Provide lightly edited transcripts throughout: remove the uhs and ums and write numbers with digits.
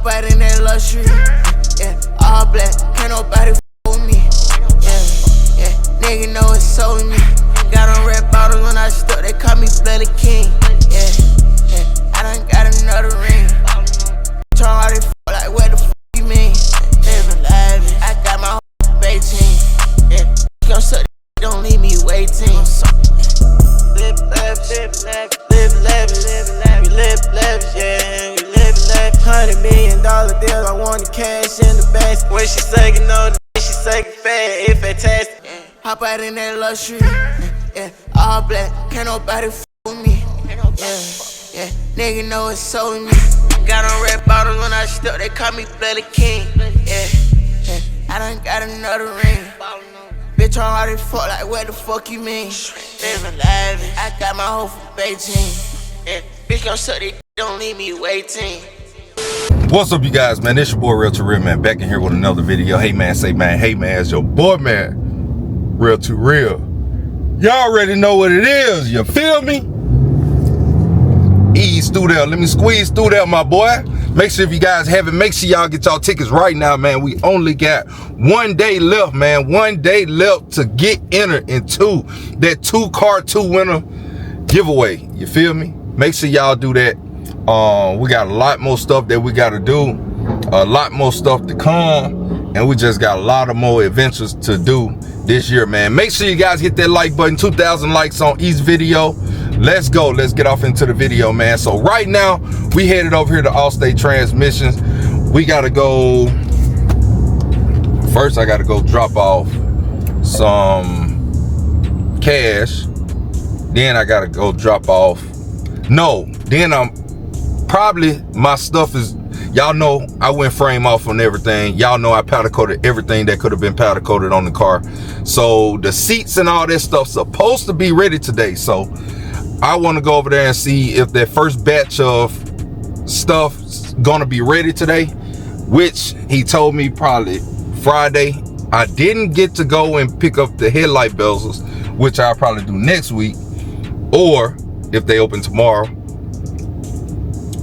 Hop out in that luxury, yeah, all black, can't nobody f with me, yeah, nigga know it's so me. Got on red bottles when I stuck, they call me Bloody King, yeah, I done got another ring. Try all this f like what the f you mean? Living lavish, I got my whole 18, yeah, gon' suck that, don't leave me waiting. Live lavish, live lavish, we live lavish, yeah, we live lavish. $100 million deal, I want the cash in the bank. When she suckin' on the she suckin' fat, it fantastic. Yeah. Hop out in that luxury, yeah, all black, can't nobody f with me, yeah, nigga know it's so me. Got on red bottles when I stuck, they call me Bloody King, yeah, I done got another ring. Bitch, I'm already fuck like what the fuck you mean? Living lavish, I got my whole f 18. Yeah, bitch gon' suck it, don't leave me waiting. What's up, you guys, man? It's your boy RellToReal, man, back in here with another video. Hey man, say man, hey man, it's your boy, man, RellToReal. Y'all already know what it is, you feel me? Ease through there, let me squeeze through there, my boy. Make sure if you guys haven't, make sure y'all get y'all tickets right now, man. We only got 1 day left, man. 1 day left to get entered into that 2-car 2-winner giveaway. You feel me? Make sure y'all do that. We got a lot more stuff that we got to do, a lot more stuff to come, and we just got a lot of more adventures to do this year, man. Make sure you guys hit that like button. 2,000 likes on each video. Let's go. Let's get off into the video, man. So right now we headed over here to Allstate Transmissions. We gotta go first. I gotta go drop off some cash, then I gotta go drop off then I'm probably, my stuff is, y'all know I went frame off on everything. Y'all know I powder coated everything that could have been powder coated on the car. So the seats and all that stuff supposed to be ready today. So I want to go over there and see if that first batch of stuff's gonna be ready today, which he told me probably Friday. I didn't get to go and pick up the headlight bezels, which I'll probably do next week, or if they open tomorrow,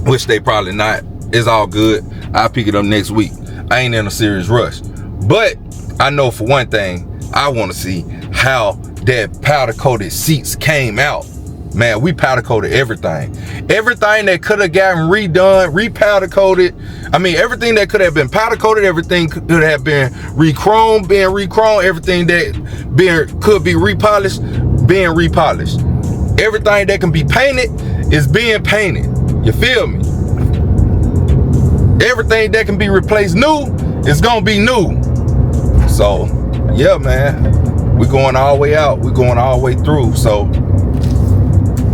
which they probably not, it's all good. I'll pick it up next week. I ain't in a serious rush, but I know for one thing, I want to see how that powder coated seats came out. Man, we powder coated everything that could have gotten redone, repowder coated. I mean, everything that could have been powder coated, everything could have been re-chromed, everything that could be repolished, being repolished. Everything that can be painted is being painted. You feel me? Everything that can be replaced new is gonna be new. So yeah, man, we're going all the way out, we're going all the way through. So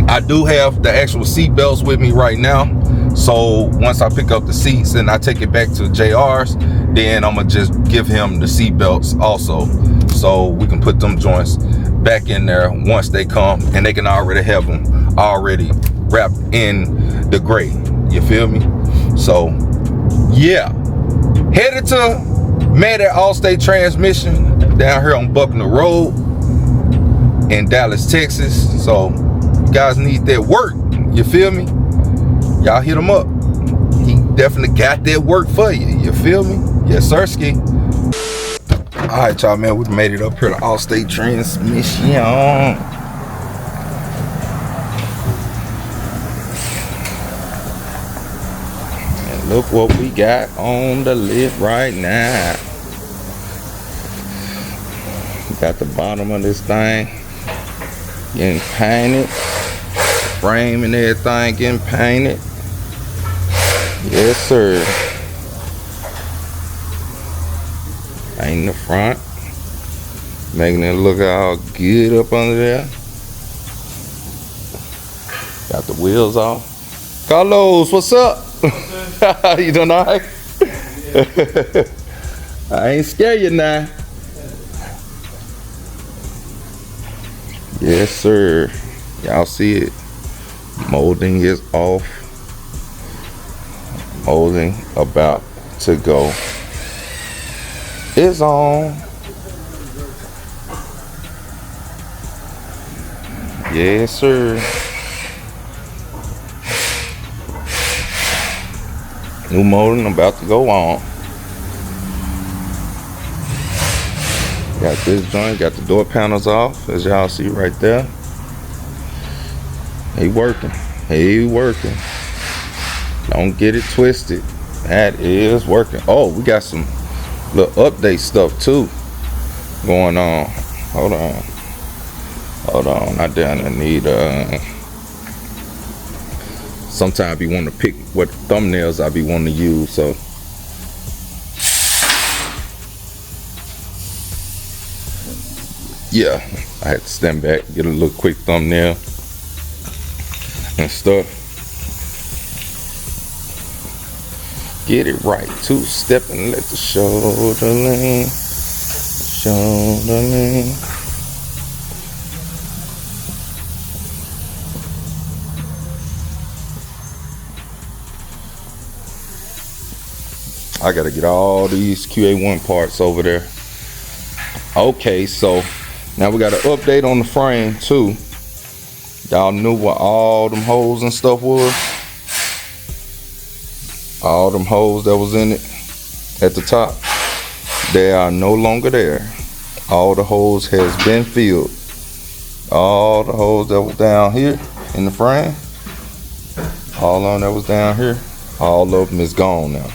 I do have the actual seat belts with me right now. So once I pick up the seats and I take it back to JR's, then I'm gonna just give him the seat belts also, so we can put them joints back in there once they come, and they can already have them already wrapped in the gray. You feel me? So yeah, headed to Matt at Allstate Transmission down here on Buckner Road in Dallas, Texas. So you guys need that work, you feel me? Y'all hit him up. He definitely got that work for you, you feel me? Yes, sir, ski. All right, y'all, man, we made it up here to Allstate Transmission. And look what we got on the list right now. We got the bottom of this thing getting painted, frame and everything getting painted. Yes, sir. Painting the front, making it look all good up under there. Got the wheels off. Carlos, what's up? You doing all right? I ain't scared you now. Yes, sir. Y'all see it. Molding is off. Molding about to go. It's on. Yes, sir. New molding about to go on. Got this joint, got the door panels off, as y'all see right there. He working. He working. Don't get it twisted. That is working. Oh, we got some little update stuff too going on. Hold on. Hold on. I down there need sometimes I be wanting to pick what thumbnails I be wanting to use, so yeah, I had to stand back, get a little quick thumbnail and stuff. Get it right. 2-step and let the shoulder lean. Shoulder lean. I gotta get all these QA1 parts over there. Okay, so now we got an update on the frame too. Y'all knew what all them holes and stuff was. All them holes that was in it at the top, they are no longer there. All the holes has been filled. All the holes that was down here in the frame, all on that was down here, all of them is gone now.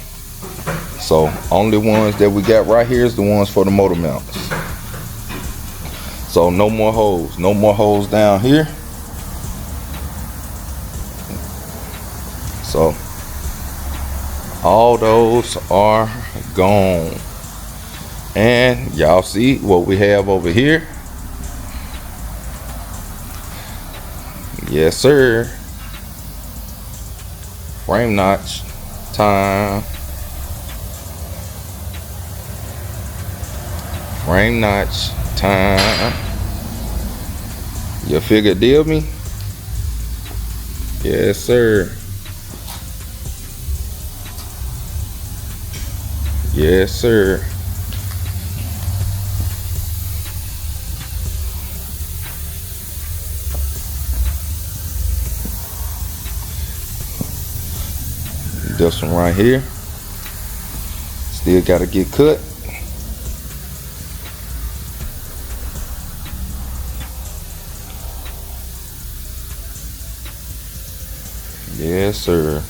So only ones that we got right here is the ones for the motor mounts. So no more holes. No more holes down here. So all those are gone. And y'all see what we have over here. Yes, sir. Frame notch time. Frame notch time. You figure deal me? Yes, sir. Yes, sir. This one right here still gotta get cut. Yes, sir.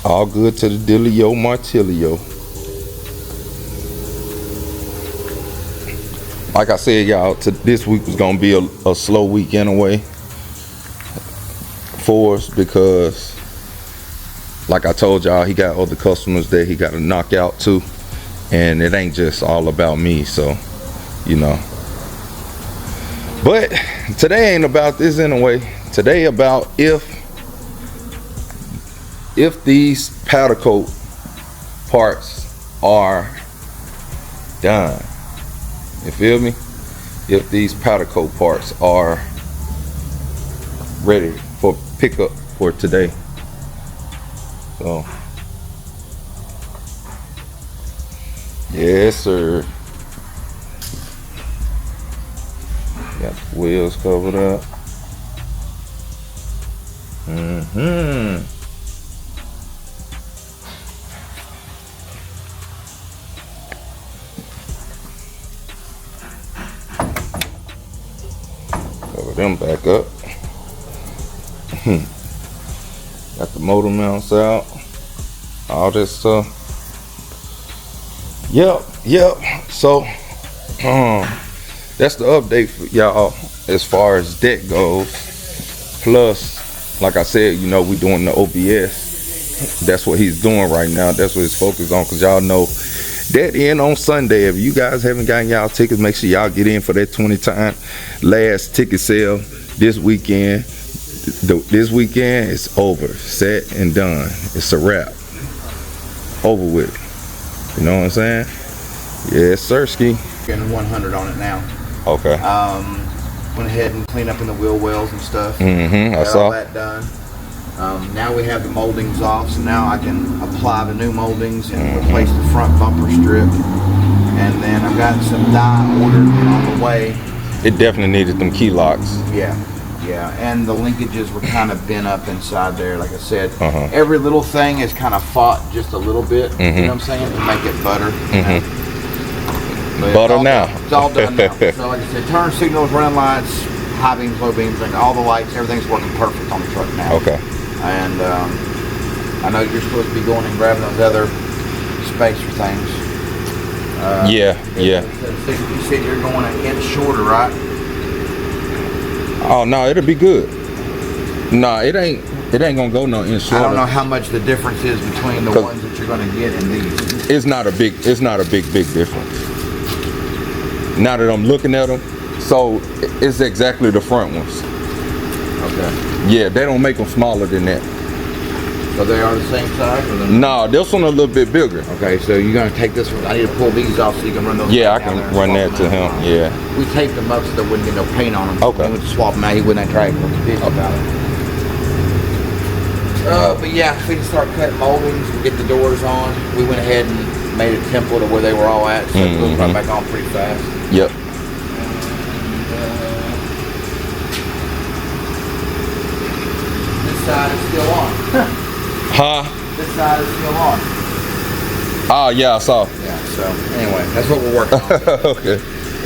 All good to the Dealio Martilio. Like I said, y'all, this week was gonna be a slow week anyway for us, because like I told y'all, he got other customers that he got to knock out too, and it ain't just all about me, so you know. But today ain't about this anyway. Today about if these powder coat parts are done. You feel me? If these powder coat parts are ready for pickup for today. So yes, sir. Got the wheels covered up. Cover them back up. Got the motor mounts out. All this stuff. Yep. So that's the update for y'all as far as deck goes. Plus, like I said, you know, we doing the OBS. That's what he's doing right now. That's what he's focused on, because y'all know that end on Sunday. If you guys haven't gotten y'all tickets, make sure y'all get in for that 20-time last ticket sale this weekend. This weekend is over, set and done. It's a wrap. Over with. You know what I'm saying? Yes, sirski. Getting 100 on it now. Okay. Went ahead and cleaned up in the wheel wells and stuff. I saw all that done. Now we have the moldings off, so now I can apply the new moldings and replace the front bumper strip. And then I've got some dye ordered on the way. It definitely needed them key locks. Yeah. Yeah, and the linkages were kind of bent up inside there. Like I said, every little thing is kind of fought just a little bit. You know what I'm saying? To make it butter. Butter now. It's all done now. So like I said, turn signals, running lights, high beams, low beams, like all the lights, everything's working perfect on the truck now. Okay. And I know you're supposed to be going and grabbing those other spacer things. Yeah. You said you're going an inch shorter, right? Oh no, it'll be good. No, it ain't gonna go no inch shorter. I don't know how much the difference is between the ones that you're gonna get and these. It's not a big difference. Now that I'm looking at them, so it's exactly the front ones. Okay. Yeah, they don't make them smaller than that. So they are the same size? Or No, this one a little bit bigger. Okay, so you're gonna take this one. I need to pull these off so you can run those. Yeah, I can run that to him. Yeah. We taped them up so there wouldn't be no paint on them. Okay. We would swap them out. He wouldn't have tried to about it. But yeah, we can start cutting moldings and get the doors on. We went ahead and made a template of where they were all at, so it goes right back on pretty fast. Yep. This side is still on. Huh? This side is still on. Oh yeah, I saw. Yeah, so anyway, that's what we're working on. Okay.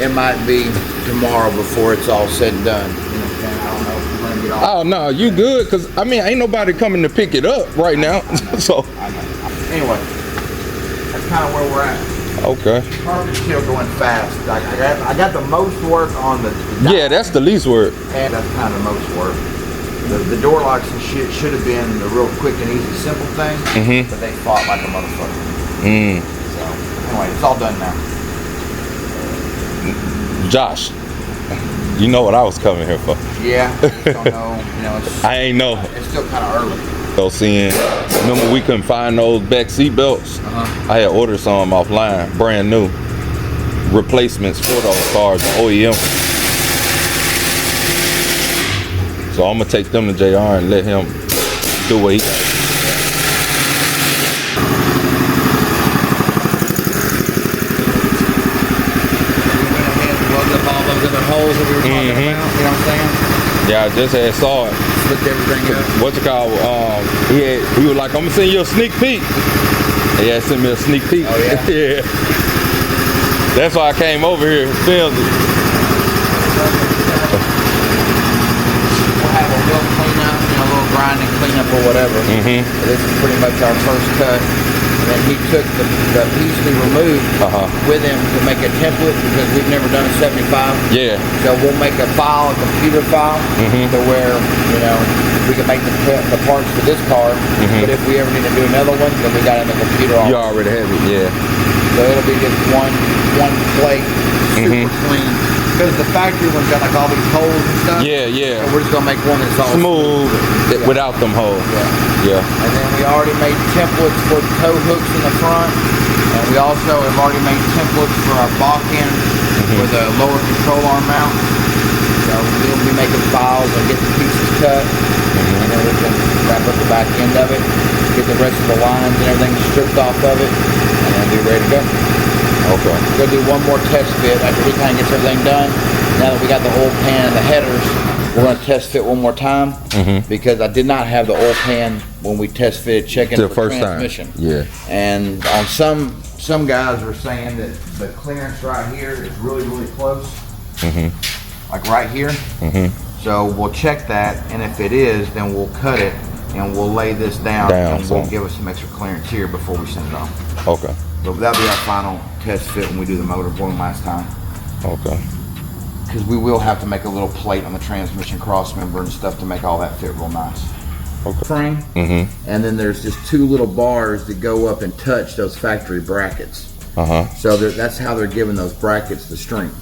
It might be tomorrow before it's all said and done. You know what I'm saying? I don't know if we're gonna get all. Oh no, you good? Cause I mean, ain't nobody coming to pick it up right now. So. I know. Anyway, that's kind of where we're at. Okay. Carpet's still going fast. I got the most work on the. Yeah, that's the least work. And that's kind of the most work. The door locks and shit should have been the real quick and easy, simple thing, but they fought like a motherfucker. So anyway, it's all done now. Josh, you know what I was coming here for. Yeah, don't know. You know, I ain't know. It's still kind of early. So seeing, remember we couldn't find those back seat belts? I had ordered some offline, brand new replacements for those cars, OEM. So I'm gonna take them to JR and let him do what he got. Holes that we were talking about, you know what I'm saying? Yeah, I just had saw it. Looked everything up. What's it called? He was like, I'm gonna send you a sneak peek. He had sent me a sneak peek. Oh yeah? Yeah. That's why I came over here and filmed it. We'll have a little cleanup, you know, a little grinding cleanup or whatever. This is pretty much our first cut. And then he took the piece we removed with him to make a template because we've never done a 75. Yeah. So we'll make a file, a computer file, to where, you know, we can make the parts for this car. But if we ever need to do another one, then we got it in the computer. You already have it, yeah. So it'll be just one plate, super clean. Because the factory one's got like all these holes and stuff. Yeah, yeah. So we're just gonna make one that's all smooth without them holes. Yeah. And then we already made templates for the tow hooks in the front. And we also have already made templates for our balk end for the lower control arm mount. So we'll be making files and get the pieces cut. And then we can wrap up the back end of it, get the rest of the lines and everything stripped off of it, and then be ready to go. Okay. We're gonna do one more test fit after he kind of gets everything done. Now that we got the oil pan and the headers, we're gonna test fit one more time because I did not have the oil pan when we test fitted checking the for first transmission. time. Yeah. And on some guys are saying that the clearance right here is really close, like right here. So we'll check that, and if it is, then we'll cut it and we'll lay this down and we'll give us some extra clearance here before we send it off. Okay. But that'll be our final test fit when we do the motor one last time. Okay. Because we will have to make a little plate on the transmission cross member and stuff to make all that fit real nice. Okay. Frame. And then there's just two little bars that go up and touch those factory brackets. So that's how they're giving those brackets the strength.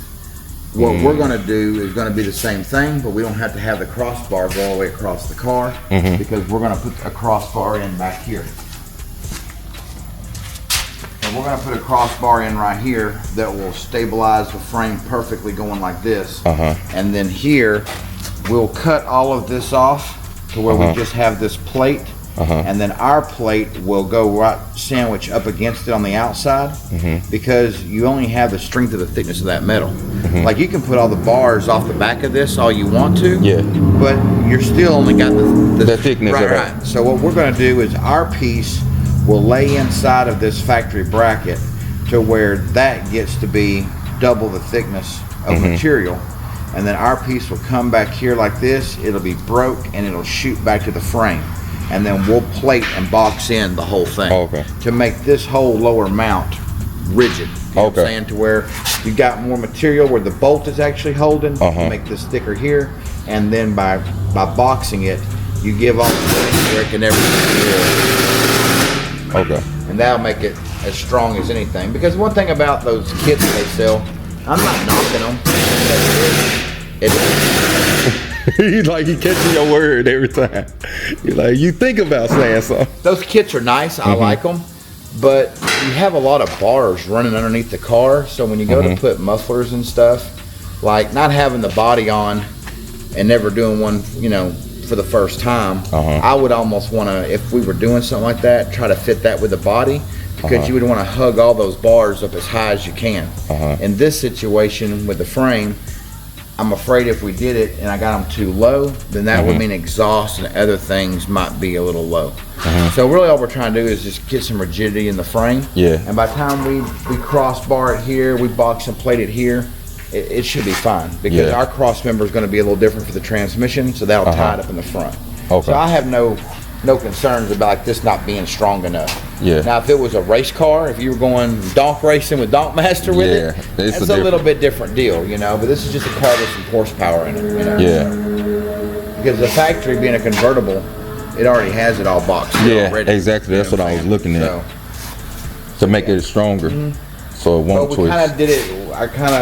What we're going to do is going to be the same thing, but we don't have to have the crossbar go all the way across the car because we're going to put a crossbar in back here. And we're going to put a crossbar in right here that will stabilize the frame perfectly going like this. And then here, we'll cut all of this off to where we just have this plate. and then our plate will go right sandwich up against it on the outside, because you only have the strength of the thickness of that metal. Like you can put all the bars off the back of this all you want to, but you're still only got the thickness of it. So what we're going to do is our piece will lay inside of this factory bracket to where that gets to be double the thickness of material, and then our piece will come back here like this. It'll be broke and it'll shoot back to the frame, and then we'll plate and box in the whole thing to make this whole lower mount rigid. You know what I'm saying? To where you got more material where the bolt is actually holding. You make this thicker here, and then by boxing it, you give all the brick and everything. And that'll make it as strong as anything. Because one thing about those kits that they sell, I'm not knocking them. He's like, he catching your word every time. You're like, you think about saying something. Those kits are nice. I like them. But you have a lot of bars running underneath the car. So when you go to put mufflers and stuff, like not having the body on and never doing one, you know, for the first time, I would almost want to, if we were doing something like that, try to fit that with the body, because you would want to hug all those bars up as high as you can. In this situation with the frame, I'm afraid if we did it and I got them too low, then that would mean exhaust and other things might be a little low. So really all we're trying to do is just get some rigidity in the frame. And by the time we crossbar it here, we box and plate it here, it should be fine, because our cross member is going to be a little different for the transmission, so that'll tie it up in the front. So I have no concerns about this not being strong enough. Now if it was a race car, if you were going donk racing with Donk Master with it, it's a little bit different deal, you know. But this is just a car with some horsepower in it, you know. Because the factory being a convertible, it already has it all boxed. Already, exactly. That's what I was looking at. To make it stronger. So it won't twist. We kind of did it. I kind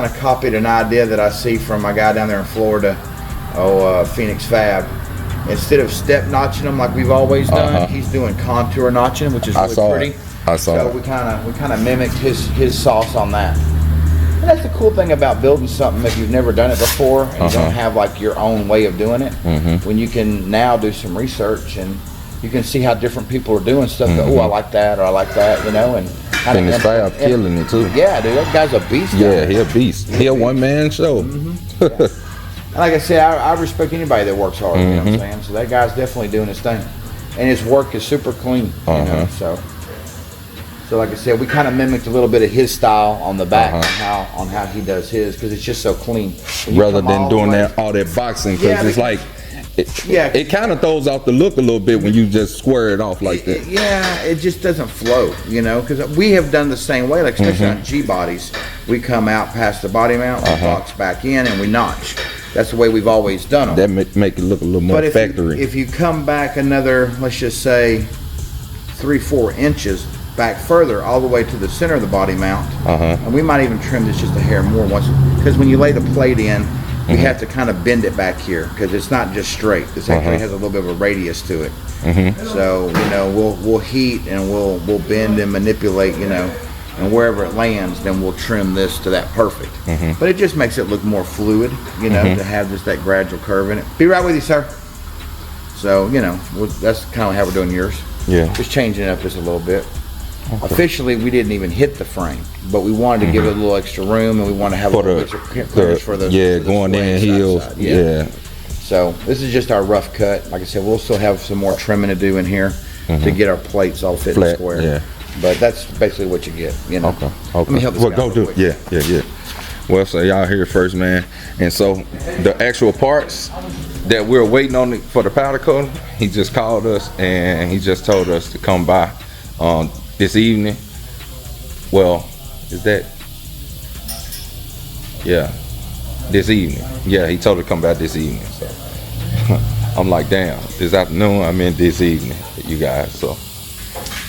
of copied an idea that I see from my guy down there in Florida, Phoenix Fab. Instead of step notching them like we've always done, he's doing contour notching, which is really pretty. I saw so we kind of mimicked his sauce on that. And that's the cool thing about building something if you've never done it before and you don't have like your own way of doing it. When you can now do some research and you can see how different people are doing stuff. Oh, I like that, or I like that, you know. And Phoenix Fab killing it too. Yeah, dude, that guy's a beast. Yeah, he a beast. He a one-man show. Like I said, I respect anybody that works hard. You know what I'm saying? So that guy's definitely doing his thing, and his work is super clean. You know, so like I said, we kind of mimicked a little bit of his style on the back on how he does his, because it's just so clean. Rather than doing all that boxing, because it's like. It kind of throws off the look a little bit when you just square it off like that. Yeah, it just doesn't flow, you know, because we have done the same way, like especially on G bodies. We come out past the body mount, we box back in, and we notch. That's the way we've always done them. That make it look a little more factory. If you come back another, let's just say 3-4 inches back further, all the way to the center of the body mount, and we might even trim this just a hair more once, because when you lay the plate in, we have to kind of bend it back here, because it's not just straight. This actually has a little bit of a radius to it. So, you know, we'll heat and we'll bend and manipulate, you know, and wherever it lands, then we'll trim this to that perfect. But it just makes it look more fluid, you know, to have just that gradual curve in it. Be right with you, sir. So, you know, that's kind of how we're doing yours. Just changing it up just a little bit. Officially, we didn't even hit the frame, but we wanted to give it a little extra room, and we want to have a little bit of clearance for the going in heels. So this is just our rough cut. Like I said, we'll still have some more trimming to do in here to get our plates all fit and square. But that's basically what you get, you know. Let me help this guy go do it. Well, so y'all here first, man. And so the actual parts that we're waiting on for the powder coating, he just called us and he just told us to come by this evening. Well, is that? Yeah, this evening. Yeah, he told us to come back this evening. So I'm like, damn, this afternoon, I mean this evening, you guys. So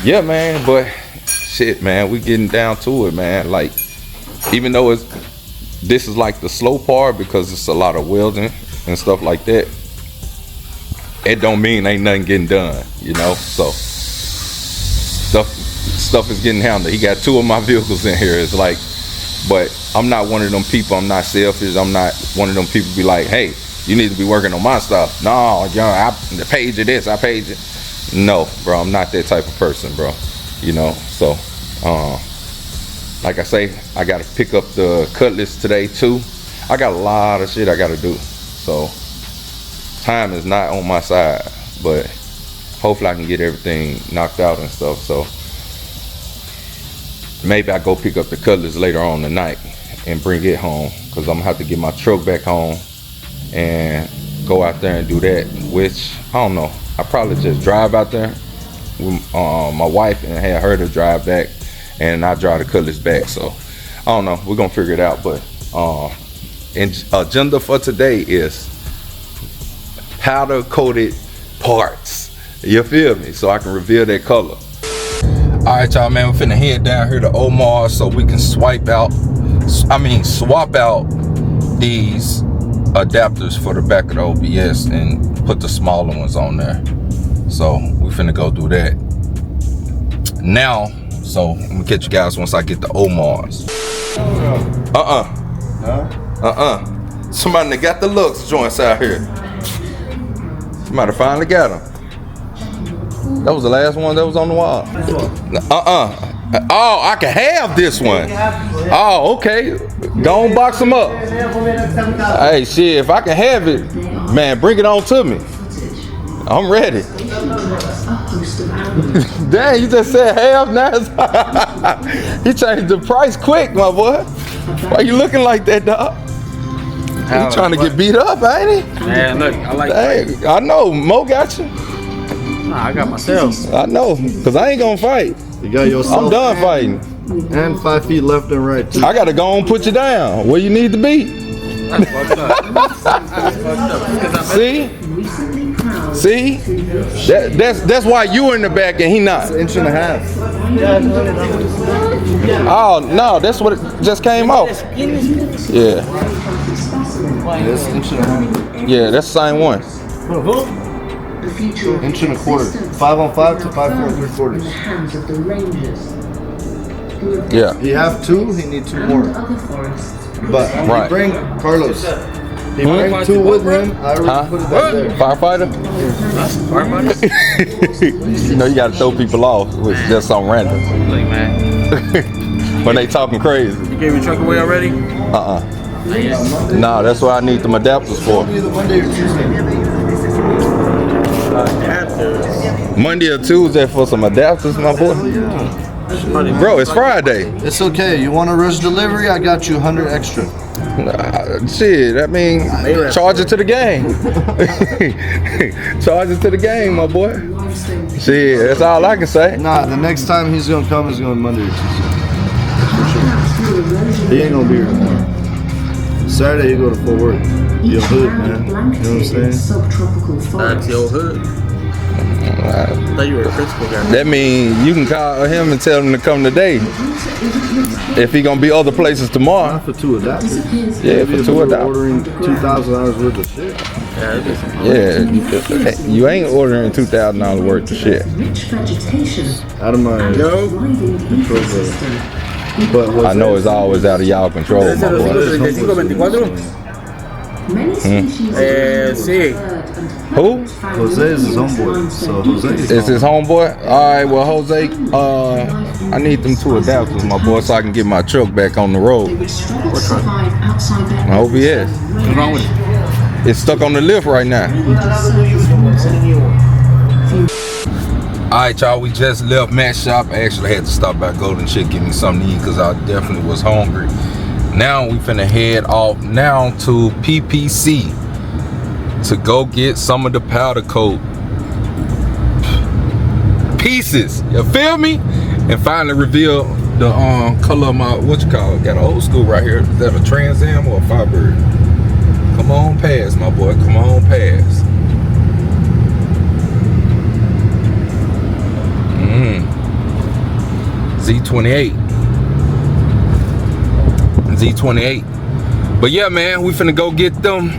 yeah, man, but shit, man, we getting down to it, man. Like, even though this is like the slow part, because it's a lot of welding and stuff like that, it don't mean ain't nothing getting done, you know. So stuff is getting handled. He got 2 of my vehicles in here. It's like, but I'm not one of them people. I'm not selfish. I'm not one of them people be like, hey, you need to be working on my stuff. No, I paid you this, I paid you. No, bro, I'm not that type of person, bro. You know, so like I say, I gotta pick up the Cutlass today too. I got a lot of shit I gotta do, so time is not on my side, but hopefully I can get everything knocked out and stuff. So maybe I go pick up the Cutlass later on tonight and bring it home, because I'm gonna have to get my truck back home and go out there and do that, which I don't know. I probably just drive out there with my wife and have her to drive back, and I drive the Cutlass back. So I don't know, we're gonna figure it out. But agenda for today is powder coated parts, you feel me, so I can reveal that color. All right, y'all, man, we're finna head down here to Omar so we can swap out these adapters for the back of the OBS and put the smaller ones on there. So we finna go do that now. So I'm gonna catch you guys once I get the Omars. Somebody that got the looks joints out here. Somebody finally got them. That was the last one that was on the wall. Oh, I can have this one. Oh, okay. Go on, box them up. Hey, shit, if I can have it, man, bring it on to me. I'm ready. Dang, you just said half now. You changed the price quick, my boy. Why you looking like that, dog? You trying to get beat up, ain't he? Man, look, I like Dang, I know, Mo got you. Nah, I got myself. I know, because I ain't gonna fight. You got yourself. I'm done fighting. And 5 feet left and right, too. I gotta go on put you down where you need to be. That's fucked up. See? See? That's why you in the back and he not. An inch and a half. Oh no, that's what it just came off. Yeah. Yes, inch and a half. Yeah, that's the same one. Inch and a quarter. 5 on 5 to 5 4 3/4. Yeah. He have 2, he need 2 more. But Right. he bring Carlos. He bring 2 with him. I already put it back there. Firefighter? You know you gotta throw people off with just something random. Like, man. When they talking crazy. You gave your truck away already? Nah, that's what I need them adapters for. Either Monday or Tuesday. Monday or Tuesday for some adapters, my boy. Bro, it's Friday. It's okay. You want a rush delivery? I got you 100 extra. Shit, I mean, charge it to the game. Charge it to the game, my boy. Shit, that's all I can say. Nah, the next time he's gonna come is going Monday or Tuesday. He ain't gonna be here tomorrow. Saturday you go to Fort Worth. Your hood, man. You know what I'm saying? That's your hood. I thought you were a principal guy. That means you can call him and tell him to come today. If he gonna be other places tomorrow. Not for 2 adapters. Yeah, for 2 adapters. Ordering $2,000 worth of shit. Yeah, you ain't ordering $2,000 worth of shit. Out of my control. But I know it's always out of y'all control, my boy. Sí. Who? Jose is his homeboy. So Jose Is his homeboy? Alright, well Jose, I need them 2 adapters, my boy, so I can get my truck back on the road. What truck? My OBS. What's wrong with it? It's stuck on the lift right now. Alright, y'all, we just left Matt's shop. I actually had to stop by Golden Chick, get me something to eat because I definitely was hungry. Now we finna head off now to PPC to go get some of the powder coat pieces. You feel me? And finally reveal the color of my, what you call it? Got an old school right here. Is that a Trans Am or a Firebird? Come on past, my boy. Come on past. Z28. Z28. But yeah, man, we finna go get them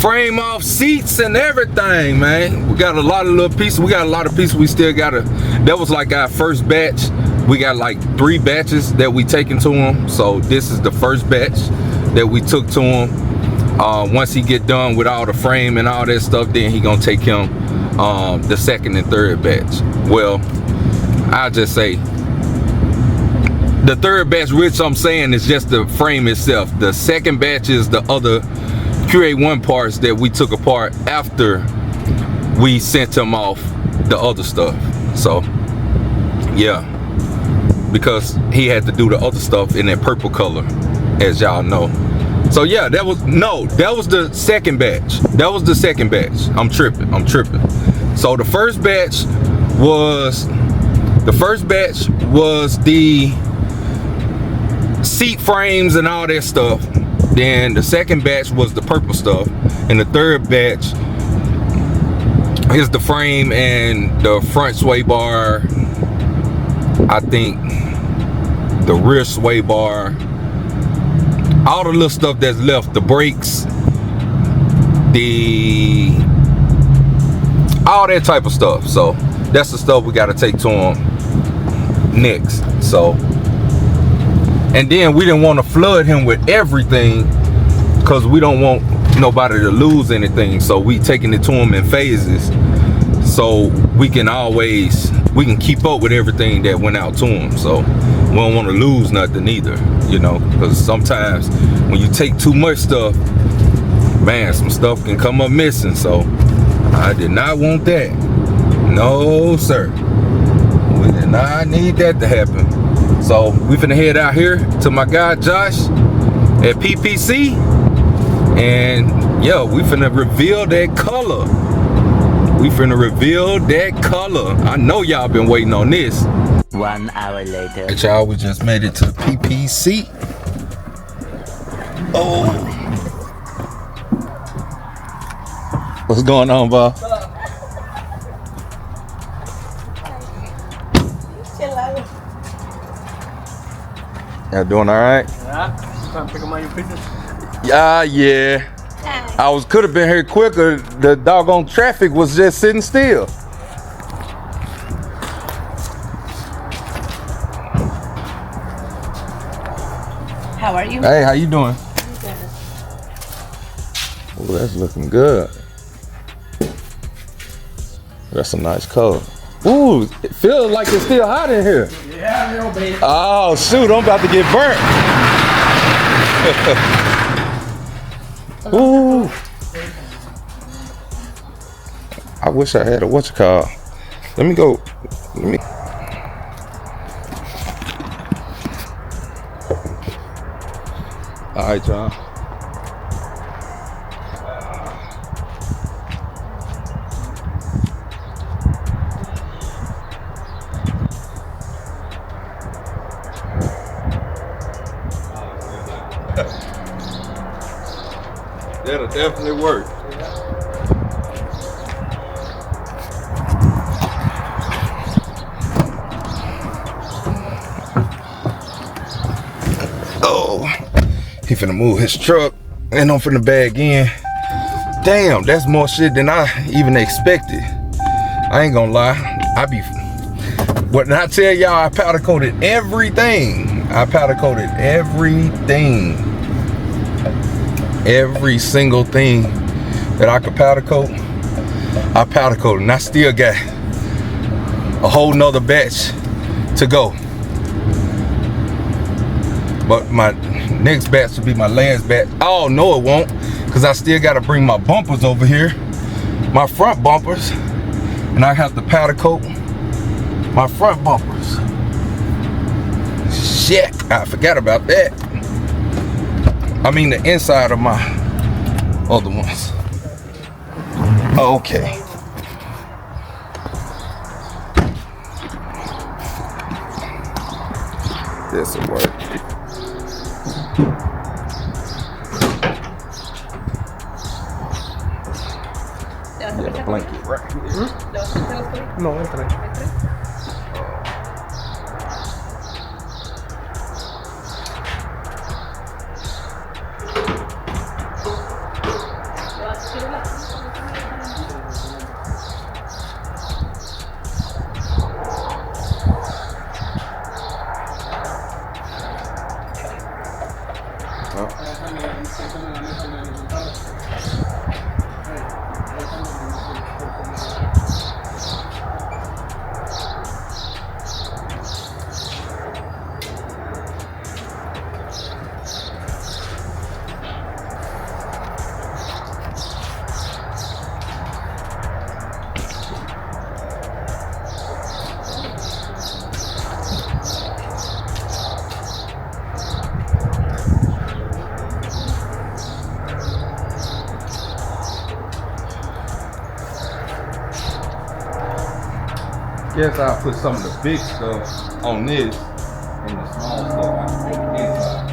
frame off seats and everything, man. We got a lot of little pieces. We got a lot of pieces we still gotta, that was like our first batch. We got like 3 batches that we taken to him. So this is the first batch that we took to him. Once he get done with all the frame and all that stuff, then he gonna take him the second and third batch. Well, I'll just say the third batch, which I'm saying is just the frame itself. The second batch is the other QA1 parts that we took apart after we sent him off the other stuff. So yeah, because he had to do the other stuff in that purple color, as y'all know. So yeah, that was the second batch. That was the second batch. I'm tripping. So the first batch was the seat frames and all that stuff. Then the second batch was the purple stuff, and the third batch is the frame and the front sway bar, I think the rear sway bar, all the little stuff that's left, the brakes, all that type of stuff. So that's the stuff we got to take to him next. So, and then we didn't want to flood him with everything because we don't want nobody to lose anything. So we taking it to him in phases, so we can keep up with everything that went out to him. So we don't want to lose nothing either, you know, because sometimes when you take too much stuff, man, some stuff can come up missing. So I did not want that. No, sir. We did not need that to happen. So we finna head out here to my guy Josh at PPC, and yeah, we finna reveal that color. I know y'all been waiting on this. 1 hour later. Hey y'all, we just made it to PPC. Oh, what's going on, Bob? Y'all doing all right? Yeah. Trying to pick up all your pictures. Yeah. I could have been here quicker. The doggone traffic was just sitting still. How are you? Hey, how you doing? Oh, that's looking good. That's a nice color. Ooh, it feels like it's still hot in here. Yeah, real baby. Oh shoot, I'm about to get burnt. Ooh. I wish I had a whatchamacallit. Let me go. All right, John. That'll definitely work. Oh, he finna move his truck and I'm finna bag in. Damn, that's more shit than I even expected. I ain't gonna lie. When I tell y'all I powder coated everything. Every single thing that I could powder coat, I powder coated, and I still got a whole nother batch to go. But my next batch will be my last batch. Oh no, it won't, because I still got to bring my bumpers over here, my front bumpers, and I have to powder coat my front bumpers. Shit, I forgot about that. I mean the inside of my other ones. Okay. This'll work. Yeah, blanket right here. No, entra. Guess I'll put some of the big stuff on this and the small stuff I'll take inside.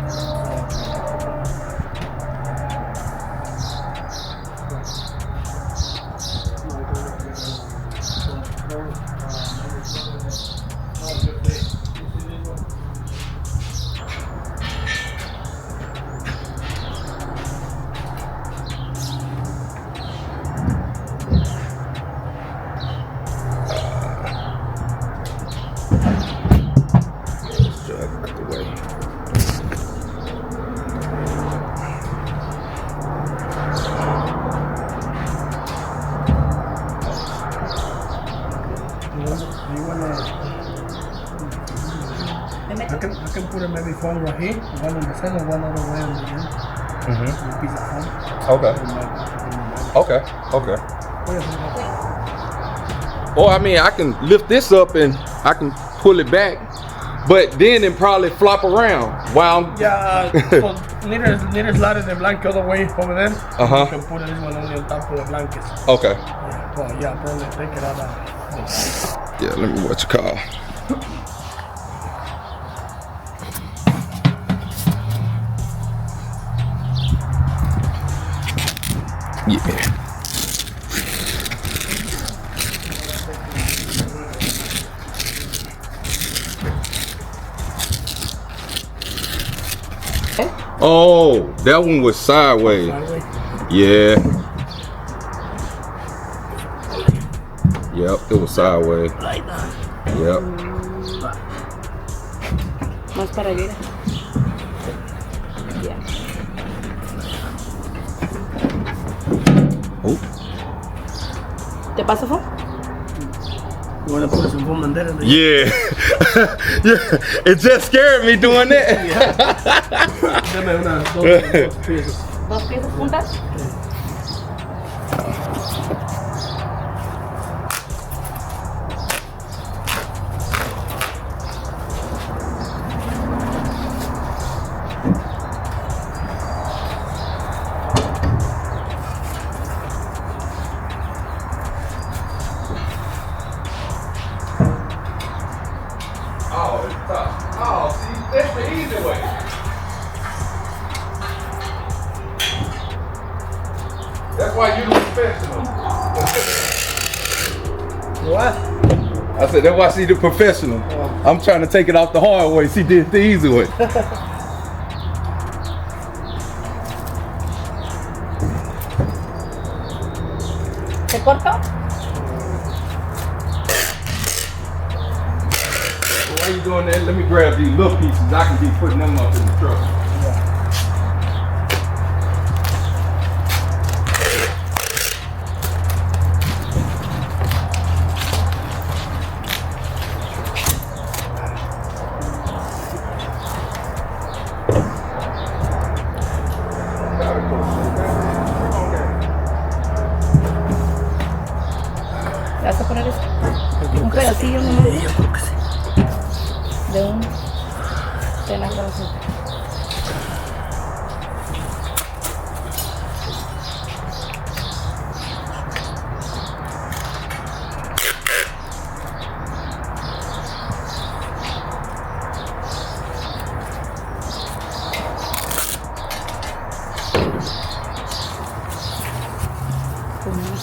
I can put it maybe foam right here, one on the center, one other way on the end. A piece of foam. Okay. Okay. Or I mean, I can lift this up and I can pull it back, but then it probably flop around while I'm... Yeah, so neither slide the blanket all the way over there. Uh-huh. You can put this one only on top of the blankets. Okay. Yeah, well, yeah, probably take it out of Yeah, let me what you call. Yeah. Oh, that one was sideways. Yeah. Yep, it was sideways. Yep. Más para allá. Yeah. Oh. ¿Te paso foam? You want to put some foam under it? Yeah. Yeah. It just scared me doing that. Dame unas dos piezas. ¿Dos piezas juntas? Oh, see, that's the easy way. That's why you're the professional. What? I said, that's why she's the professional. I'm trying to take it off the hard way. She did it the easy way. ¿Te corto? While you doing that, let me grab these little pieces. I can be putting them up in the truck. ¿Le vas a poner esto? Un pedacillo nomás. Sí, yo creo que sí. De un pedazo.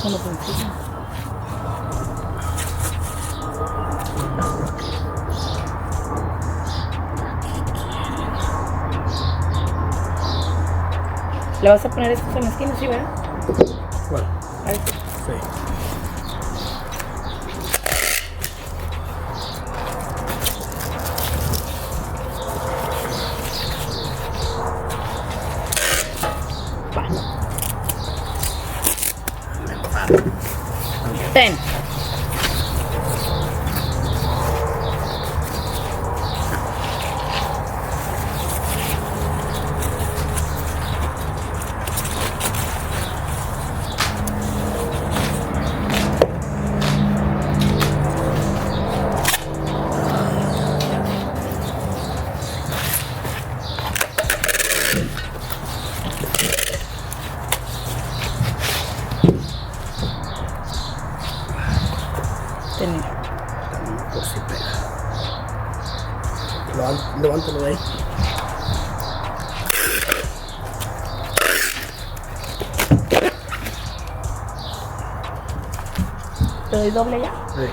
Como por encima. ¿Le vas a poner estos en la esquina, sí, verdad? ¿Cuál? Ahí. Sí. Ten. Pues sí pega. Levántalo de ahí. ¿Te doy doble ya? Sí.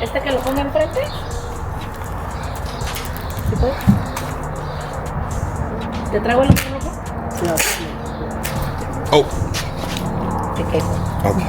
¿Este que lo ponga enfrente? ¿Sí puedes? ¿Te traigo el otro rojo? No, Oh, ¿De qué? okay. okay.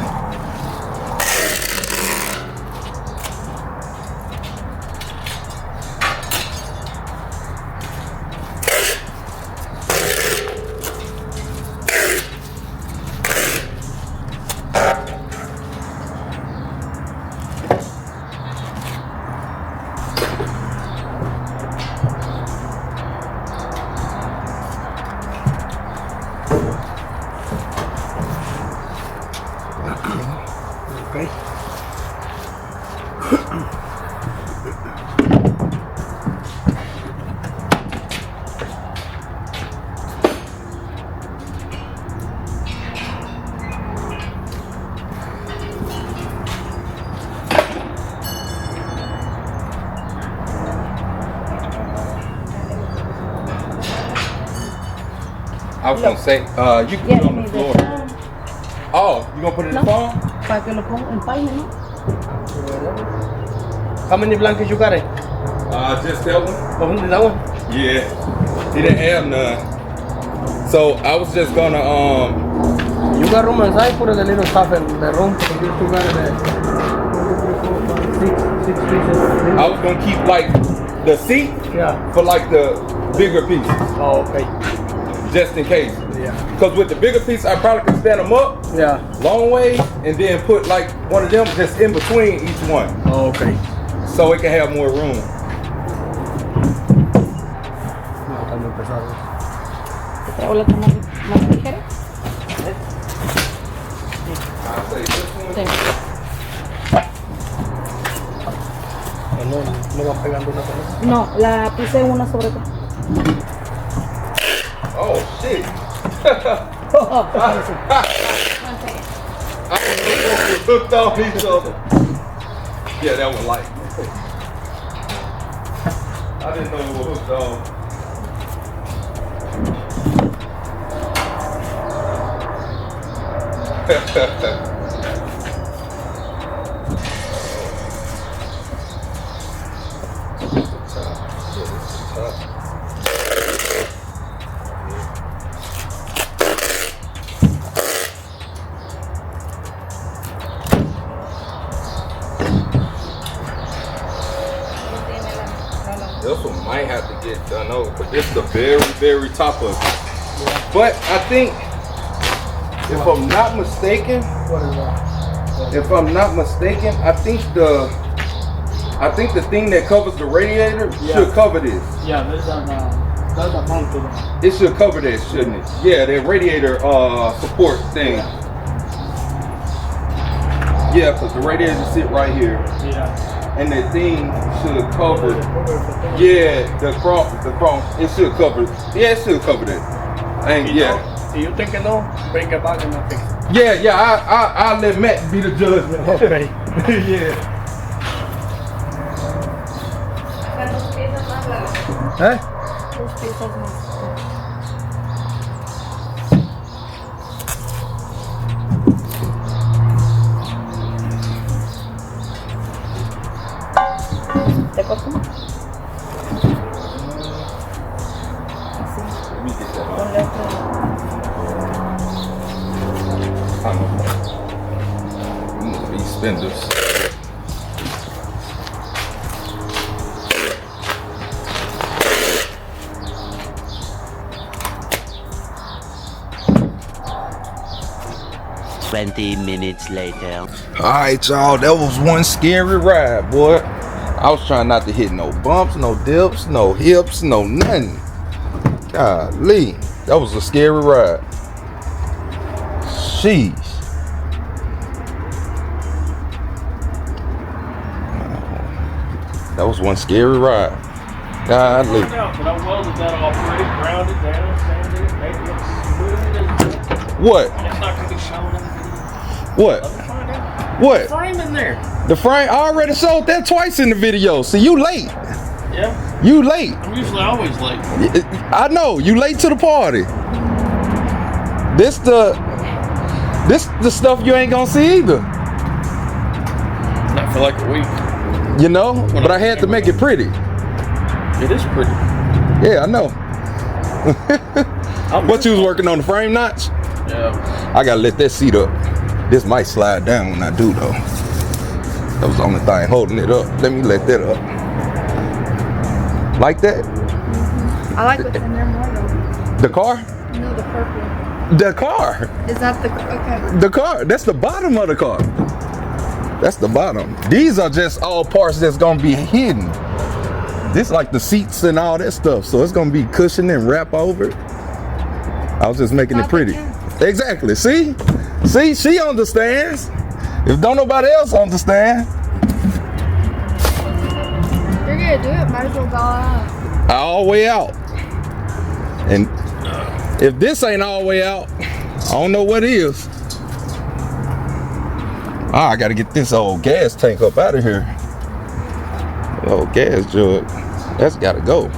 I was gonna say, you can put it on the floor. Oh, you gonna put it in the phone? Para que lo ponga en página, ¿no? How many blankets you got it? Just that one. Oh, that one? Yeah, he didn't have none. So I was just gonna You got room inside, put a little stuff in the room. You got it. 6 pieces. I was gonna keep like the seat Yeah. for like the bigger pieces, Oh, okay. just in case. Yeah. Because with the bigger piece, I probably could stand them up Yeah. long way and then put like one of them just in between each one, Oh, okay. so it can have more room. No, está muy pesado. ¿Te traigo la otra más ligera? I'll say this one. Sí. No va pegando una con otra. No, la puse una sobre otra. Oh shit! Oh, I hooked on each other. Yeah, that was light. I didn't know it was hooked on. This one might have to get done over, but this is the very, very top of it. But I think, if I'm not mistaken, What is that? I think the thing that covers the radiator should cover this. Yeah, that's the mount to the. It should cover that, shouldn't it? Yeah, that radiator support thing. Yeah, because the radiator sit right here, Yeah. and that thing should cover. Yeah, the chrome, it should cover. Yeah, it should cover that. And yeah. If you think no, bring it back and I'll fix it. Yeah, I'll let Matt be the judge. Okay. Yeah. Dos piezas más largas. ¿Eh? Dos piezas más. ¿Te corto? Así. Ponle otro. These spindles. Minutes later. Alright, y'all, that was one scary ride, boy. I was trying not to hit no bumps, no dips, no hips, no nothing. Golly, that was a scary ride. Sheesh. That was one scary ride. Golly. But I welded that all pretty, grounded down, sanded it, made it look smooth as What? it's not gonna be shown in the video. What? Let me find out. What? Frame in there. The frame, I already showed that twice in the video. See, you late. Yeah. You late. I'm usually always late. I know, you late to the party. This the stuff you ain't gonna see either. Not for like a week. You know? But I had to make it pretty. It is pretty. Yeah, I know. What you was working on, the frame notch? Yeah. I gotta let that seat up. This might slide down when I do though. That was the only thing holding it up. Let me let that up. Like that? I like what's in there more though. The car? No, the purple. The car. Is that the okay? The car. That's the bottom of the car. That's the bottom. These are just all parts that's gonna be hidden. This like the seats and all that stuff. So it's gonna be cushioned and wrap over it. I was just making it pretty. Exactly. See? See, she understands. If don't nobody else understand. You're gonna do it, might as well go out. All the way out. And if this ain't all the way out, I don't know what is. Ah, I gotta get this old gas tank up out of here. Old gas jug. That's gotta go.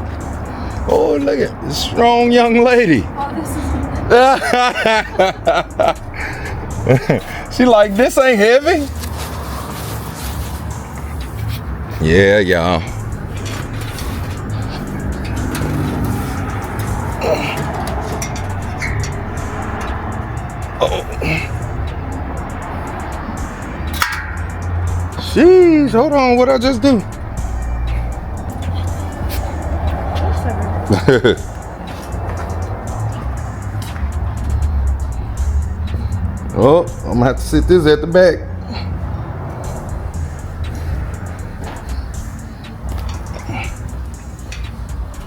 Oh, look at this strong young lady. Oh, this is She like, this ain't heavy. Yeah, y'all. Oh. Jeez, hold on, what'd I just do? Oh, I'm gonna have to sit this at the back.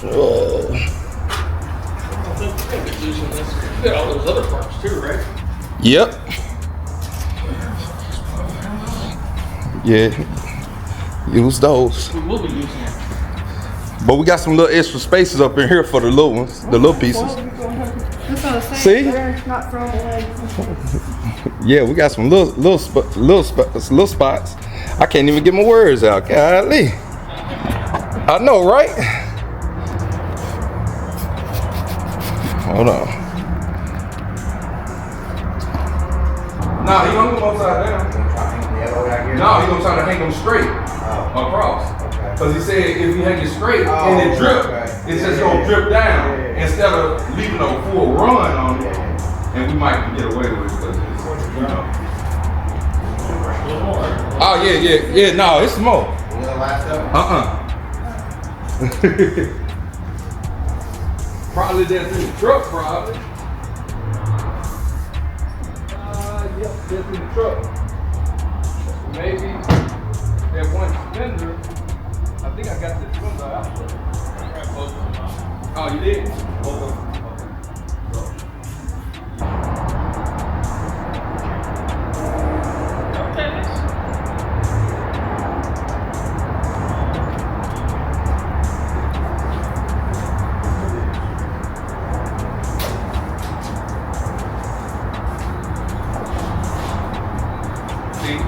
Oh. You got all those other parts too, right? Yep. Yeah. Use those. We will be using it. But we got some little extra spaces up in here for the little ones, the little pieces. That's not the same. See? They're not from Yeah, we got some little spots. I can't even get my words out. Golly. I know, right? Hold on. Nah, he gonna go upside down. No, he gonna try to hang them straight across. Because he said if you hang it straight and it drip, it's just gonna drip down instead of leaving a full run on it. And we might get away with it because it's, you know. Oh yeah. No, it's more. Probably that's in the truck, probably. Yep, that's in the truck. Maybe that one cylinder. I think I got this cylinder out there. Oh, you did?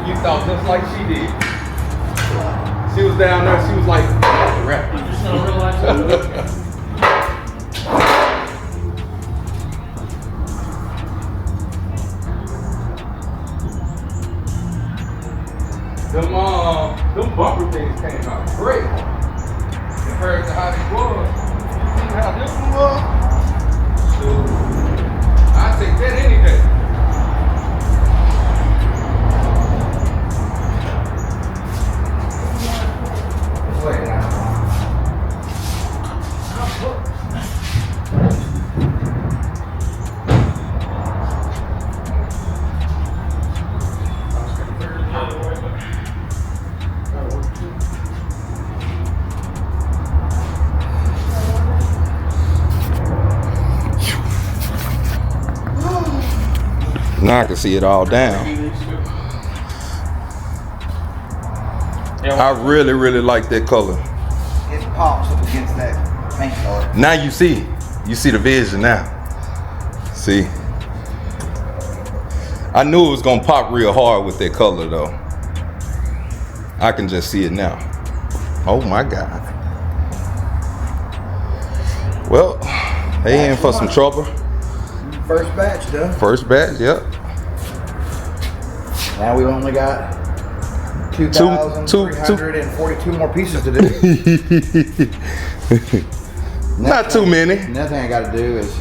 You thought just like she did. She was down there, she was like, rap. You just don't realize that. Them bumper things came out great. Compared to how they was. You see how this one was? So, I'd take that any day. Now I can see it all down. I really, really like that color. It pops up against that paint color. Now you see the vision now. See? I knew it was gonna pop real hard with that color though. I can just see it now. Oh my God. Well, they in for some trouble. First batch done. First batch, yep. Now we only got 2,342 more pieces to do. Not too many. Another thing I got to do is,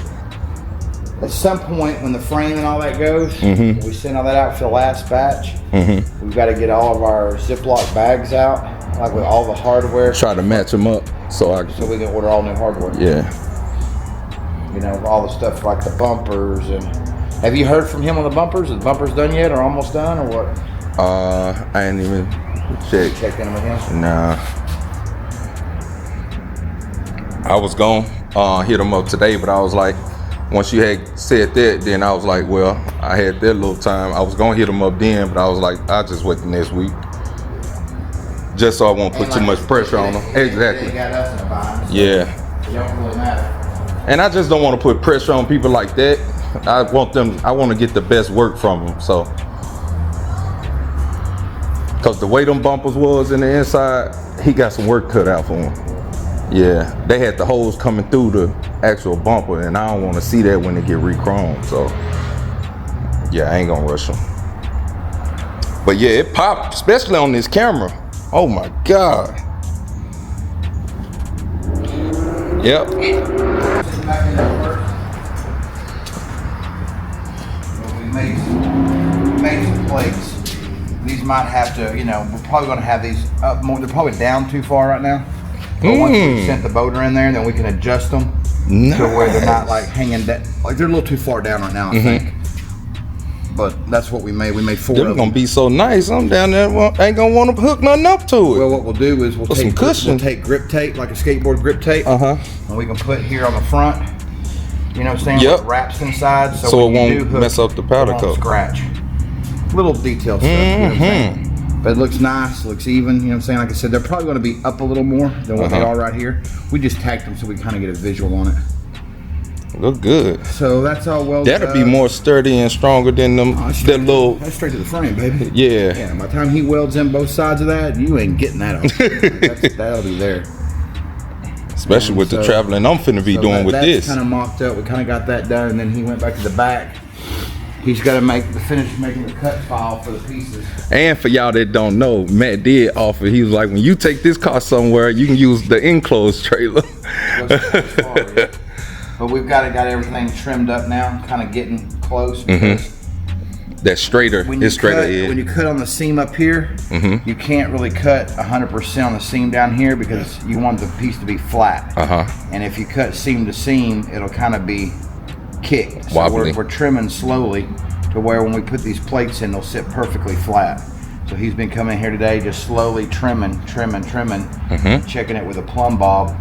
at some point when the frame and all that goes, we send all that out for the last batch. We've got to get all of our Ziploc bags out, like with all the hardware. Try to match them up so we can order all new hardware. Yeah. You know, all the stuff like the bumpers. And have you heard from him on the bumpers? Is the bumpers done yet, or almost done, or what? I ain't even checked in with him. Nah. I was gonna hit him up today, but I was like, once you had said that, then I was like, well, I had that little time. I was gonna hit him up then, but I was like, I'll just wait the next week, just so I won't put too much pressure on him. Exactly. They got us in a bind, so yeah. it don't really matter. And I just don't want to put pressure on people like that. I want to get the best work from them. So, because the way them bumpers was in the inside, he got some work cut out for him. Yeah, they had the holes coming through the actual bumper, and I don't want to see that when they get re-chromed. So, yeah, I ain't gonna rush them. But yeah, it popped, especially on this camera. Oh my God. Yep. Back in there first. We made some plates. These might have to, you know, we're probably going to have these up more. They're probably down too far right now. But once we sent the boater in there, then we can adjust them to where they're not like hanging down. Like they're a little too far down right now, I think. But that's what we made. We made 4 of them. They're gonna be so nice. I'm down there. Ain't gonna want to hook nothing up to it. Well, what we'll do is we'll take grip tape, like a skateboard grip tape, and we can put here on the front. You know what I'm saying? Yep. With wraps inside, so it won't mess up the powder coat. Scratch. Little detail stuff. You know what I'm saying? But it looks nice, looks even. You know what I'm saying? Like I said, they're probably going to be up a little more than what they are right here. We just tacked them so we kind of get a visual on it. Look good. So that's all well. That'll be more sturdy and stronger than them. That's straight to the frame, baby. Yeah. Yeah. By the time he welds in both sides of that, you ain't getting that out. That'll be there. Especially with the traveling I'm finna be doing with this. That's kind of mocked up. We kind of got that done, and then he went back to the back. He's got to finish making the cut file for the pieces. And for y'all that don't know, Matt did offer. He was like, when you take this car somewhere, you can use the enclosed trailer. But we've got everything trimmed up now, kind of getting close. That's straighter. It's straighter. When you cut on the seam up here, you can't really cut 100% on the seam down here because you want the piece to be flat. And if you cut seam to seam, it'll kind of be kicked. So we're trimming slowly to where when we put these plates in, they'll sit perfectly flat. So he's been coming here today, just slowly trimming, checking it with a plumb bob.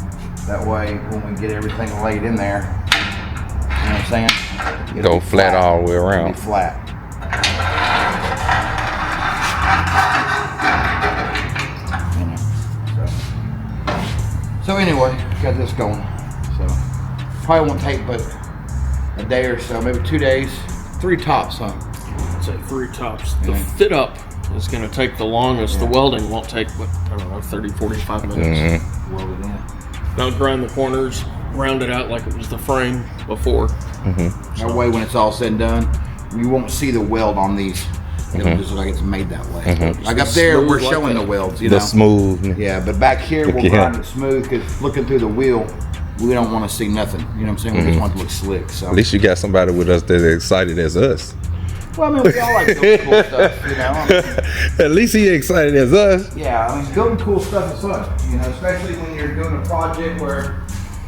That way, when we get everything laid in there, you know what I'm saying? It'll go flat all the way around. It'll be flat. So anyway, got this going. So probably won't take but a day or so, maybe 2 days, 3 tops, huh? I'd say 3 tops. The fit up is going to take the longest. The welding won't take, what, I don't know, 30, 45 minutes. Weld it in. Now grind the corners, round it out like it was the frame before. That way, when it's all said and done, you won't see the weld on these. It'll just look like it's made that way. Like up there, we're showing the welds, you know. The smooth. Yeah, but back here, we'll grind it smooth because looking through the wheel, we don't want to see nothing. You know what I'm saying? We just want it to look slick. So at least you got somebody with us that's excited as us. Well, I mean, we all like building cool stuff, you know. At least he excited as us. Yeah, I mean, building cool stuff is fun, you know, especially when you're doing a project where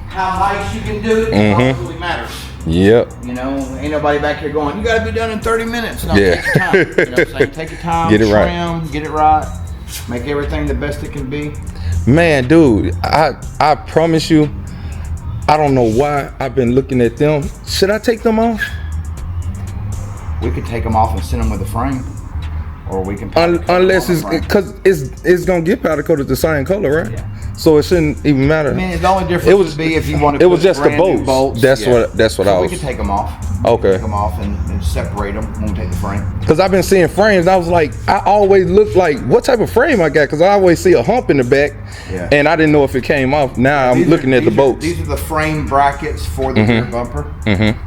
how nice you can do it really matters. Yep. You know, ain't nobody back here going, you got to be done in 30 minutes. No, take your time. You know what I'm saying? Take your time, get it trim, right. Get it right, make everything the best it can be. Man, dude, I promise you, I don't know why I've been looking at them. Should I take them off? we could take them off and send them with a frame, or we can. Unless it's because it's gonna get powder coated the same color, right? Yeah. So it shouldn't even matter. I mean, the only difference would be if you want to. It was just the bolts. That's what I so was. We could take them off. Okay. Take them off and separate them when we take the frame. Because I've been seeing frames, I was like, I always look like what type of frame I got, because I always see a hump in the back, and I didn't know if it came off. Now I'm looking at the bolts. These are the frame brackets for the rear bumper.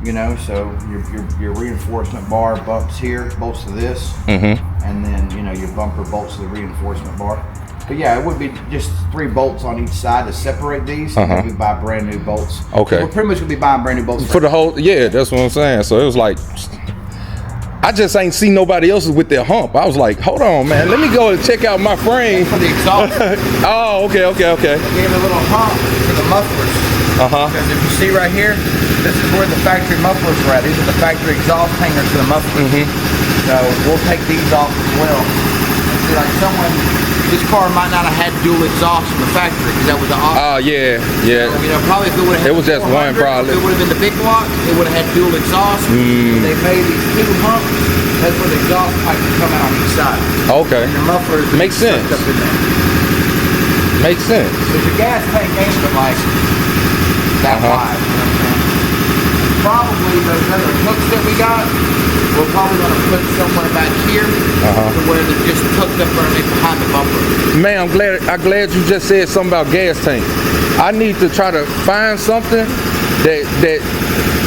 You know, so your reinforcement bar bolts here, bolts to this, and then you know your bumper bolts to the reinforcement bar. But yeah, it would be just 3 bolts on each side to separate these. And then we buy brand new bolts. Okay. So we're pretty much gonna be buying brand new bolts for the whole. Yeah, that's what I'm saying. So it was like, I just ain't seen nobody else's with their hump. I was like, hold on, man, let me go and check out my frame. For the exhaust. Oh, okay. We gave a little hump for the mufflers. Because if you see right here, this is where the factory mufflers are at. These are the factory exhaust hangers for the mufflers. So we'll take these off as well. And see, like this car might not have had dual exhaust from the factory because that was the option. Oh yeah. You know, probably if it would have had it was just one probably. If it would have been the big block, it would have had dual exhaust. They made these 2 humps. That's where the exhaust pipe would come out on each side. Okay. And the mufflers makes sense. Up in there. Makes sense. So the gas tank ain't but like that wide. You know what I'm saying? Probably those other hooks that we got, we're probably going to put somewhere back here to where they're just hooked up underneath behind the bumper. Man, I'm glad you just said something about gas tank. I need to try to find something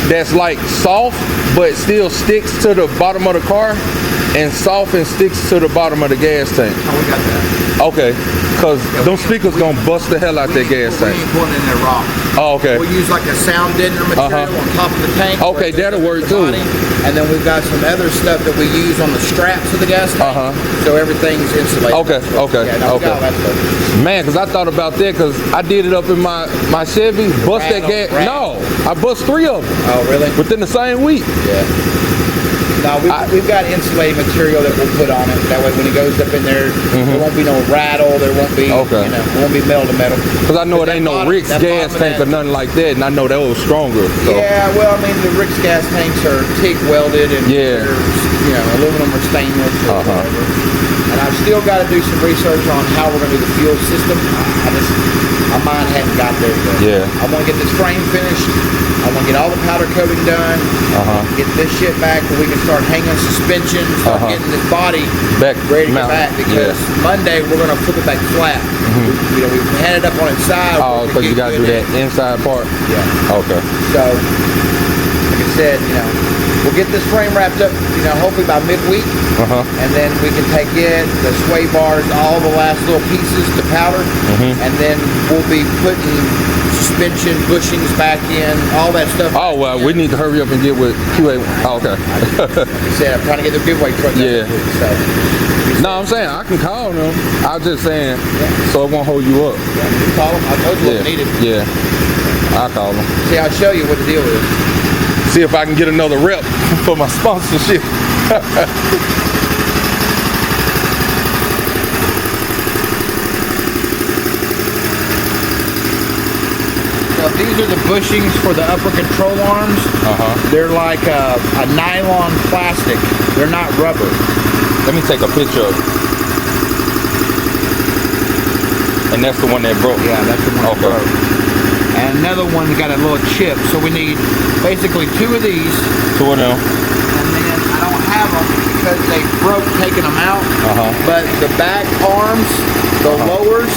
that's like soft but still sticks to the bottom of the car, and soft and sticks to the bottom of the gas tank. Oh, we got that. Okay, because them speakers gonna bust the hell out that gas tank. We ain't putting in there raw. Oh, okay. We'll use like a sound deadener material on top of the tank. Okay, that'll work too. And then we've got some other stuff that we use on the straps of the gas tank. So everything's insulated. Okay. Yeah, no, we got all that stuff. Man, because I thought about that, because I did it up in my Chevy, bust that gas. No, I bust 3 of them. Oh, really? Within the same week. Yeah. No, we've got insulating material that we'll put on it. That way, when it goes up in there, there won't be no rattle. There won't be, you know, it won't be metal to metal. Because I know it ain't no Rick's gas tank or nothing like that, and I know that was stronger. So. Yeah, well, I mean, the Rick's gas tanks are TIG welded and they're, you know, aluminum or stainless or whatever. And I've still got to do some research on how we're going to do the fuel system. My mind hadn't got there yet. I want to get this frame finished. I want to get all the powder coating done. Get this shit back where we can start hanging suspension, start getting this body ready to go back. Because Monday we're going to flip it back flat. You know, we've had it up on its side. Oh, because you got to do that inside part? Yeah. Okay. So, like I said, you know, we'll get this frame wrapped up, you know, hopefully by midweek. And then we can take it, the sway bars, all the last little pieces to powder. And then we'll be putting suspension bushings back in, all that stuff. Oh, well, we need to hurry up and get with QA. Oh, okay. Like I said, I'm trying to get the giveaway truck. No, I'm saying I can call them. I was just saying, so it won't hold you up. You call them. I told you what we needed. I'll call them. See, I'll show you what the deal is. See if I can get another rep for my sponsorship. So these are the bushings for the upper control arms. They're like a nylon plastic. They're not rubber. Let me take a picture of it. And that's the one that broke. Yeah, that's the one that broke. And another one got a little chip. So we need basically 2 of these. 2 of them. And then I don't have them because they broke taking them out. But the back arms, the lowers,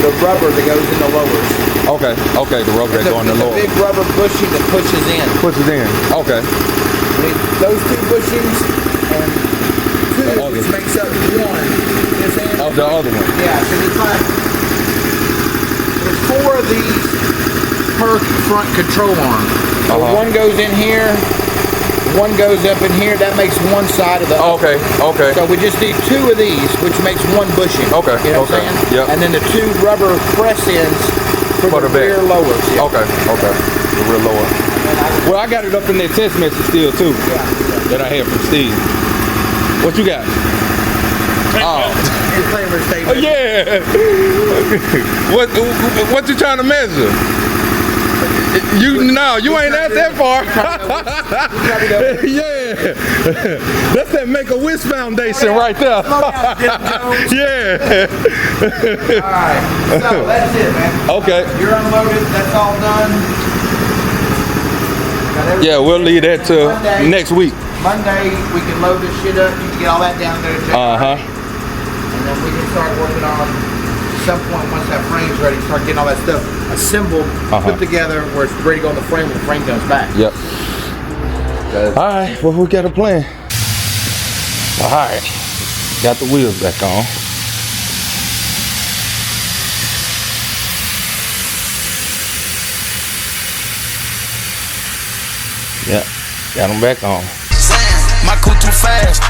the rubber that goes in the lowers. Okay, the rubber that goes in the lower. It's a big rubber bushing that pushes in. Pushes in. Okay. We need those 2 bushings and 2, which makes up 1. Of the other one. Yeah, because it's like there's 4 of these per front control arm. So one goes in here, one goes up in here. That makes one side of the. Okay. So we just need 2 of these, which makes 1 bushing. Okay. You know what I'm saying? Yep. And then the 2 rubber press ins for the rear lowers. Yeah. Okay. The rear lower. Well, I got it up in that text message still too. That I had from Steve. What you got? His flavor statement. Yeah. What you trying to measure? You ain't at that far. Yeah. That's that Make-A-Wish Foundation right there. Yeah. Alright, so that's it, man. Okay. You're unloaded, that's all done. Yeah, we'll leave that to Monday. next week. Monday, we can load this shit up. You can get all that down there. Uh-huh. And then we can start working on, at some point, once that frame's ready, start getting all that stuff assembled, put together, where it's ready to go on the frame when the frame comes back. Yep. All right, well, we got a plan. All right, got the wheels back on. Yeah, got them back on. My coupe too fast.